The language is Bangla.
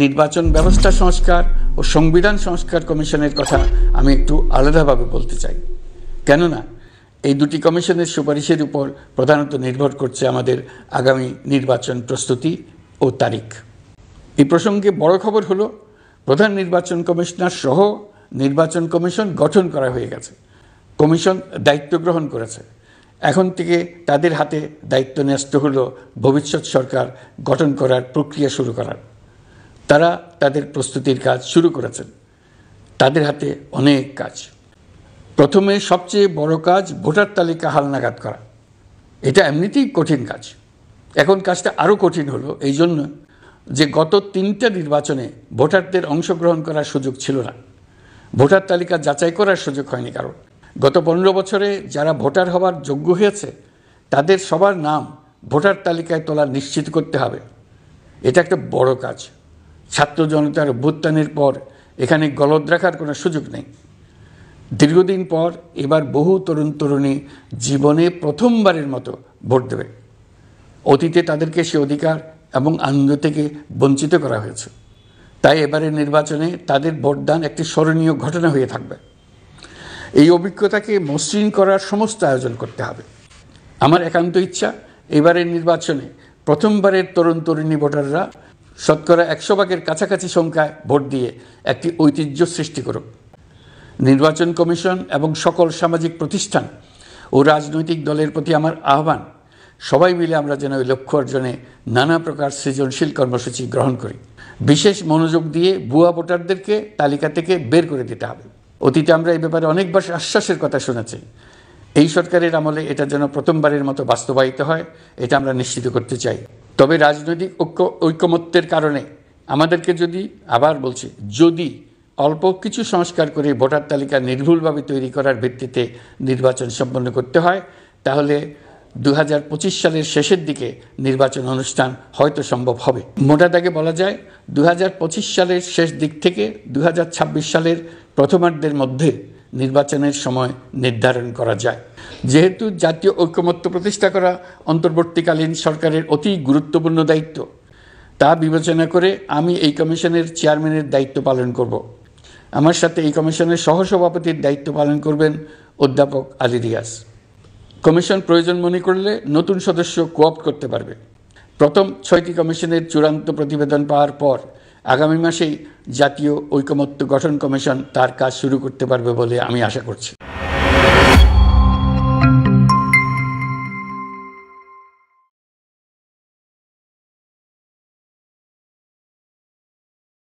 নির্বাচন ব্যবস্থা সংস্কার ও সংবিধান সংস্কার কমিশনের কথা আমি একটু আলাদাভাবে বলতে চাই। কেননা এই দুটি কমিশনের সুপারিশের উপর প্রধানত নির্ভর করছে আমাদের আগামী নির্বাচন প্রস্তুতি ও তারিখ। এই প্রসঙ্গে বড় খবর হলো, প্রধান নির্বাচন কমিশনার সহ নির্বাচন কমিশন গঠন করা হয়ে গেছে। কমিশন দায়িত্ব গ্রহণ করেছে। এখন থেকে তাদের হাতে দায়িত্ব ন্যস্ত হলো ভবিষ্যৎ সরকার গঠন করার প্রক্রিয়া শুরু করার। তারা তাদের প্রস্তুতির কাজ শুরু করেছেন। তাদের হাতে অনেক কাজ। প্রথমে সবচেয়ে বড় কাজ ভোটার তালিকা হালনাগাদ করা। এটা এমনিতেই কঠিন কাজ। এখন কাজটা আরও কঠিন হলো এই জন্য যে গত 3টা নির্বাচনে ভোটারদের অংশগ্রহণ করার সুযোগ ছিল না। ভোটার তালিকা যাচাই করার সুযোগ হয়নি কারণ। গত 15 বছরে যারা ভোটার হওয়ার যোগ্য হয়েছে তাদের সবার নাম ভোটার তালিকায় তোলা নিশ্চিত করতে হবে। এটা একটা বড় কাজ। ছাত্র জনতার অভ্যুত্থানের পর এখানে গলদ রাখার কোনো সুযোগ নেই। দীর্ঘদিন পর এবার বহু তরুণ তরুণী জীবনে প্রথমবারের মতো ভোট দেবে। অতীতে তাদেরকে সে অধিকার এবং আনন্দ থেকে বঞ্চিত করা হয়েছে। তাই এবারের নির্বাচনে তাদের ভোটদান একটি স্মরণীয় ঘটনা হয়ে থাকবে। এই অভিজ্ঞতাকে মসৃণ করার সমস্ত আয়োজন করতে হবে। আমার একান্ত ইচ্ছা এবারের নির্বাচনে প্রথমবারের তরুণ তরুণী ভোটাররা শতকরা 100 ভাগের কাছাকাছি সংখ্যায় ভোট দিয়ে একটি ঐতিহ্য সৃষ্টি করুক। নির্বাচন কমিশন এবং সকল সামাজিক প্রতিষ্ঠান ও রাজনৈতিক দলের প্রতি আমার আহ্বান, সবাই মিলে আমরা যেন ওই লক্ষ্য অর্জনে নানা প্রকার সৃজনশীল কর্মসূচি গ্রহণ করি। বিশেষ মনোযোগ দিয়ে ভুয়া ভোটারদেরকে তালিকা থেকে বের করে দিতে হবে। অতীতে আমরা এই ব্যাপারে অনেকবার আশ্বাসের কথা শুনেছি। এই সরকারের আমলে এটা যেন প্রথমবারের মতো বাস্তবায়িত হয়, এটা আমরা নিশ্চিত করতে চাই। তবে রাজনৈতিক ঐকমত্যের কারণে আমাদেরকে যদি অল্প কিছু সংস্কার করে ভোটার তালিকা নির্ভুলভাবে তৈরি করার ভিত্তিতে নির্বাচন সম্পন্ন করতে হয়, তাহলে 2025 সালের শেষের দিকে নির্বাচন অনুষ্ঠান হয়তো সম্ভব হবে। মোটা দাগে বলা যায় 2025 সালের শেষ দিক থেকে 2026 সালের প্রথমার্ধের মধ্যে নির্বাচনের সময় নির্ধারণ করা যায়। যেহেতু জাতীয় ঐকমত্য প্রতিষ্ঠা করা অন্তর্বর্তীকালীন সরকারের অতি গুরুত্বপূর্ণ দায়িত্ব, তা বিবেচনা করে আমি এই কমিশনের চেয়ারম্যানের দায়িত্ব পালন করব। আমার সাথে এই কমিশনের সহসভাপতির দায়িত্ব পালন করবেন অধ্যাপক আলী রিয়াজ। কমিশন প্রয়োজন মনে করলে নতুন সদস্য কোঅপ্ট করতে পারবে। প্রথম 6টি কমিশনের চূড়ান্ত প্রতিবেদন পাওয়ার পর আগামী মাসেই জাতীয় ঐকমত্য গঠন কমিশন তার কাজ শুরু করতে পারবে বলে আমি আশা করছি।